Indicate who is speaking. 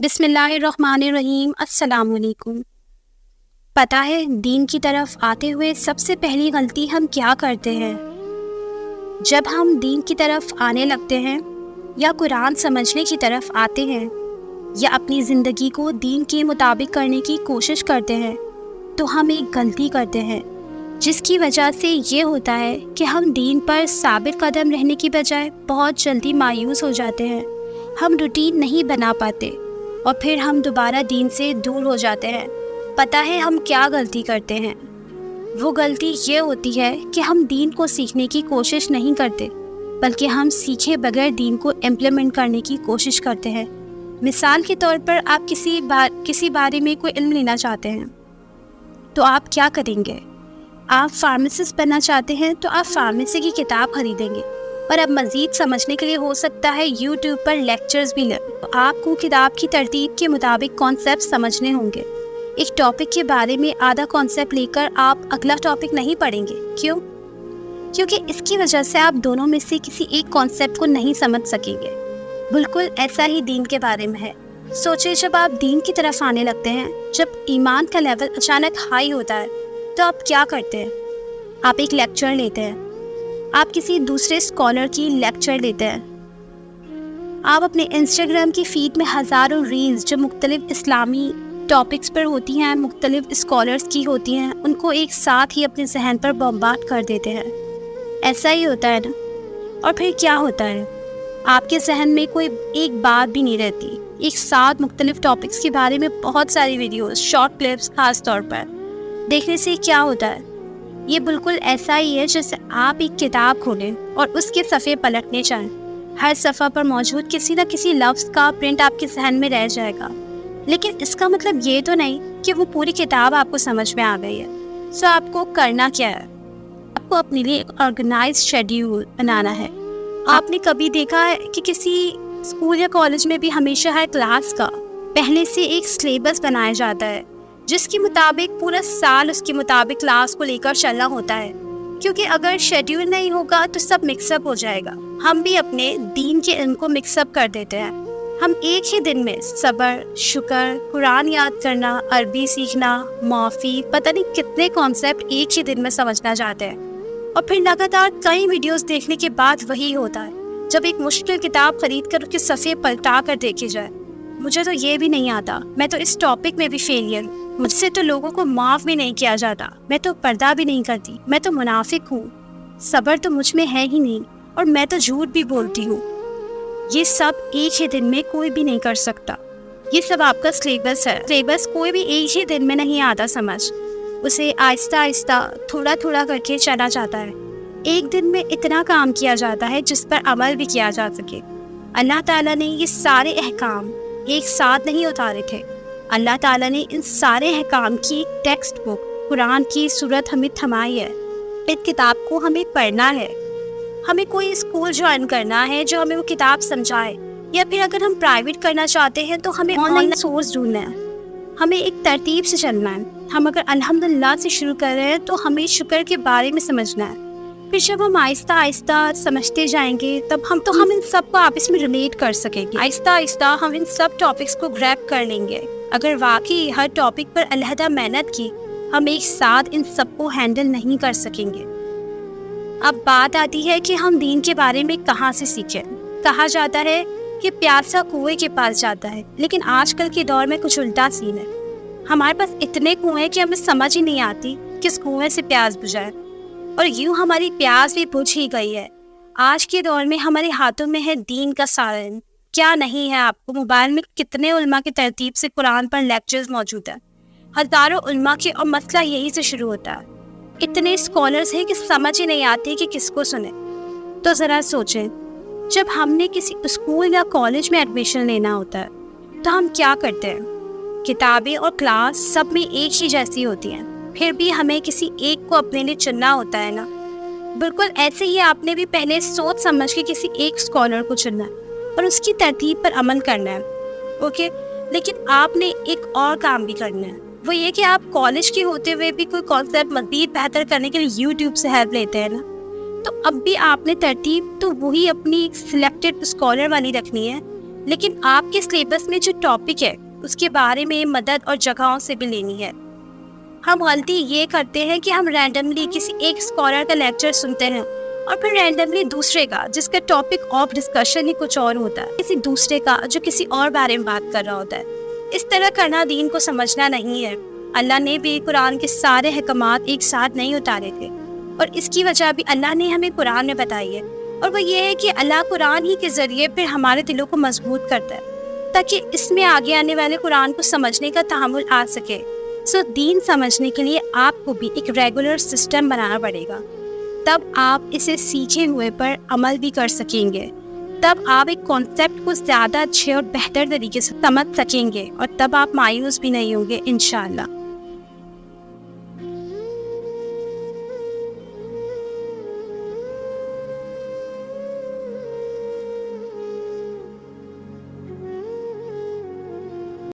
Speaker 1: بسم اللہ الرحمن الرحیم۔ السلام علیکم۔ پتہ ہے دین کی طرف آتے ہوئے سب سے پہلی غلطی ہم کیا کرتے ہیں؟ جب ہم دین کی طرف آنے لگتے ہیں یا قرآن سمجھنے کی طرف آتے ہیں یا اپنی زندگی کو دین کے مطابق کرنے کی کوشش کرتے ہیں تو ہم ایک غلطی کرتے ہیں جس کی وجہ سے یہ ہوتا ہے کہ ہم دین پر ثابت قدم رہنے کی بجائے بہت جلدی مایوس ہو جاتے ہیں۔ ہم روٹین نہیں بنا پاتے اور پھر ہم دوبارہ دین سے دور ہو جاتے ہیں۔ پتہ ہے ہم کیا غلطی کرتے ہیں؟ وہ غلطی یہ ہوتی ہے کہ ہم دین کو سیکھنے کی کوشش نہیں کرتے بلکہ ہم سیکھے بغیر دین کو امپلیمنٹ کرنے کی کوشش کرتے ہیں۔ مثال کے طور پر آپ کسی بارے میں کوئی علم لینا چاہتے ہیں تو آپ کیا کریں گے؟ آپ فارمیسسٹ بننا چاہتے ہیں تو آپ فارمیسی کی کتاب خریدیں گے، اور اب مزید سمجھنے کے لیے ہو سکتا ہے یوٹیوب پر لیکچرز بھی لیں۔ آپ کو کتاب کی ترتیب کے مطابق کانسیپٹ سمجھنے ہوں گے۔ ایک ٹاپک کے بارے میں آدھا کانسیپٹ لے کر آپ اگلا ٹاپک نہیں پڑھیں گے۔ کیوں؟ کیونکہ اس کی وجہ سے آپ دونوں میں سے کسی ایک کانسیپٹ کو نہیں سمجھ سکیں گے۔ بالکل ایسا ہی دین کے بارے میں ہے۔ سوچیں جب آپ دین کی طرف آنے لگتے ہیں، جب ایمان کا لیول اچانک ہائی ہوتا ہے تو آپ کیا کرتے ہیں؟ آپ ایک لیکچر لیتے ہیں، آپ کسی دوسرے اسکالر کی لیکچر لیتے ہیں، آپ اپنے انسٹاگرام کی فیڈ میں ہزاروں ریلز جو مختلف اسلامی ٹاپکس پر ہوتی ہیں، مختلف اسکالرز کی ہوتی ہیں، ان کو ایک ساتھ ہی اپنے ذہن پر بمبارڈ کر دیتے ہیں۔ ایسا ہی ہوتا ہے نا؟ اور پھر کیا ہوتا ہے؟ آپ کے ذہن میں کوئی ایک بات بھی نہیں رہتی۔ ایک ساتھ مختلف ٹاپکس کے بارے میں بہت ساری ویڈیوز، شارٹ کلپس خاص طور پر دیکھنے سے کیا ہوتا ہے؟ یہ بالکل ایسا ہی ہے جیسے آپ ایک کتاب کھولیں اور اس کے صفحے پلٹنے چاہیں۔ ہر صفحہ پر موجود کسی نہ کسی لفظ کا پرنٹ آپ کے ذہن میں رہ جائے گا، لیکن اس کا مطلب یہ تو نہیں کہ وہ پوری کتاب آپ کو سمجھ میں آ گئی ہے۔ سو آپ کو کرنا کیا ہے؟ آپ کو اپنے لیے ایک آرگنائز شیڈیول بنانا ہے۔ آپ نے کبھی دیکھا ہے کہ کسی اسکول یا کالج میں بھی ہمیشہ ہر کلاس کا پہلے سے ایک سلیبس بنایا جاتا ہے جس کے مطابق پورا سال اس کے مطابق کلاس کو لے کر چلنا ہوتا ہے، کیونکہ اگر شیڈیول نہیں ہوگا تو سب مکس اپ ہو جائے گا۔ ہم بھی اپنے دین کے علم کو مکس اپ کر دیتے ہیں۔ ہم ایک ہی دن میں صبر، شکر، قرآن یاد کرنا، عربی سیکھنا، معافی، پتہ نہیں کتنے کانسیپٹ ایک ہی دن میں سمجھنا چاہتے ہیں، اور پھر لگاتار کئی ویڈیوز دیکھنے کے بعد وہی ہوتا ہے جب ایک مشکل کتاب خرید کر اس کے صفحے پلٹا کر دیکھی جائے۔ مجھے تو یہ بھی نہیں آتا، میں تو اس ٹاپک میں بھی فیلئر ہوں، مجھ سے تو لوگوں کو معاف بھی نہیں کیا جاتا، میں تو پردہ بھی نہیں کرتی، میں تو منافق ہوں، صبر تو مجھ میں ہے ہی نہیں، اور میں تو جھوٹ بھی بولتی ہوں۔ یہ سب ایک ہی دن میں کوئی بھی نہیں کر سکتا۔ یہ سب آپ کا سلیبس ہے۔ سلیبس کوئی بھی ایک ہی دن میں نہیں آتا سمجھ، اسے آہستہ آہستہ تھوڑا تھوڑا کر کے چلا جاتا ہے۔ ایک دن میں اتنا کام کیا جاتا ہے جس پر عمل بھی کیا جا سکے۔ اللہ تعالیٰ نے یہ سارے احکام ایک ساتھ نہیں اتارے تھے۔ اللہ تعالیٰ نے ان سارے احکام کی ایک ٹیکسٹ بک قرآن کی صورت ہمیں تھمائی ہے۔ اس کتاب کو ہمیں پڑھنا ہے۔ ہمیں کوئی اسکول جوائن کرنا ہے جو ہمیں وہ کتاب سمجھائے، یا پھر اگر ہم پرائیویٹ کرنا چاہتے ہیں تو ہمیں آن لائن سورس ڈھونڈنا ہے۔ ہمیں ایک ترتیب سے چلنا ہے۔ ہم اگر الحمدللہ سے شروع کر رہے ہیں تو ہمیں شکر کے بارے میں سمجھنا ہے۔ پھر جب ہم آہستہ آہستہ سمجھتے جائیں گے تب ہم ان سب کو آپس میں ریلیٹ کر سکیں گے۔ آہستہ آہستہ ہم ان سب ٹاپکس کو گریب کر لیں گے۔ اگر واقعی ہر ٹاپک پر علیحدہ محنت کی، ہم ایک ساتھ ان سب کو ہینڈل نہیں کر سکیں گے۔ اب بات آتی ہے کہ ہم دین کے بارے میں کہاں سے سیکھیں۔ کہا جاتا ہے کہ پیاسا کنویں کے پاس جاتا ہے، لیکن آج کل کے دور میں کچھ الٹا سین ہے۔ ہمارے پاس اتنے کنویں کہ ہمیں سمجھ ہی نہیں آتی کس کنویں سے پیاس بجھائے، اور یوں ہماری پیاس بھی بجھ ہی گئی ہے۔ آج کے دور میں ہمارے ہاتھوں میں ہے دین کا سارا علم۔ کیا نہیں ہے آپ کو موبائل میں کتنے علماء کی ترتیب سے قرآن پر لیکچرز موجود ہیں، ہزاروں علماء کے، اور مسئلہ یہی سے شروع ہوتا ہے۔ اتنے اسکالرز ہیں کہ سمجھ ہی نہیں آتی کہ کس کو سنیں۔ تو ذرا سوچیں، جب ہم نے کسی اسکول یا کالج میں ایڈمیشن لینا ہوتا ہے تو ہم کیا کرتے ہیں؟ کتابیں اور کلاس سب میں ایک ہی جیسی ہوتی ہیں، پھر بھی ہمیں کسی ایک کو اپنے لیے چننا ہوتا ہے نا۔ بالکل ایسے ہی آپ نے بھی پہلے سوچ سمجھ کے کسی ایک اسکالر کو چننا ہے اور اس کی ترتیب پر عمل کرنا ہے، اوکے؟ لیکن آپ نے ایک اور کام بھی کرنا ہے، وہ یہ کہ آپ کالج کے ہوتے ہوئے بھی کوئی کانسیپٹ مزید بہتر کرنے کے لیے یوٹیوب سے ہیلپ لیتے ہیں نا۔ تو اب بھی آپ نے ترتیب تو وہی اپنی سلیکٹڈ اسکالر والی رکھنی ہے لیکن آپ کے سلیبس میں جو ٹاپک ہے اس کے بارے میں مدد اور جگہوں سے بھی لینی ہے۔ ہم غلطی یہ کرتے ہیں کہ ہم رینڈملی کسی ایک اسکالر کا لیکچر سنتے ہیں اور پھر رینڈملی دوسرے کا جس کا ٹاپک آف ڈسکشن ہی کچھ اور ہوتا ہے، کسی دوسرے کا جو کسی اور بارے میں بات کر رہا ہوتا ہے۔ اس طرح کرنا دین کو سمجھنا نہیں ہے۔ اللہ نے بھی قرآن کے سارے احکامات ایک ساتھ نہیں اتارے تھے، اور اس کی وجہ بھی اللہ نے ہمیں قرآن میں بتائی ہے، اور وہ یہ ہے کہ اللہ قرآن ہی کے ذریعے پھر ہمارے دلوں کو مضبوط کرتا ہے تاکہ اس میں آگے آنے والے قرآن کو سمجھنے کا تحمل آ سکے۔ دین سمجھنے کے لیے آپ کو بھی ایک ریگولر سسٹم بنانا پڑے گا، تب آپ اسے سیکھے ہوئے پر عمل بھی کر سکیں گے، تب آپ ایک کانسیپٹ کو زیادہ اچھے اور بہتر طریقے سے سمجھ سکیں گے، اور تب آپ مایوس بھی نہیں ہوں گے انشاءاللہ۔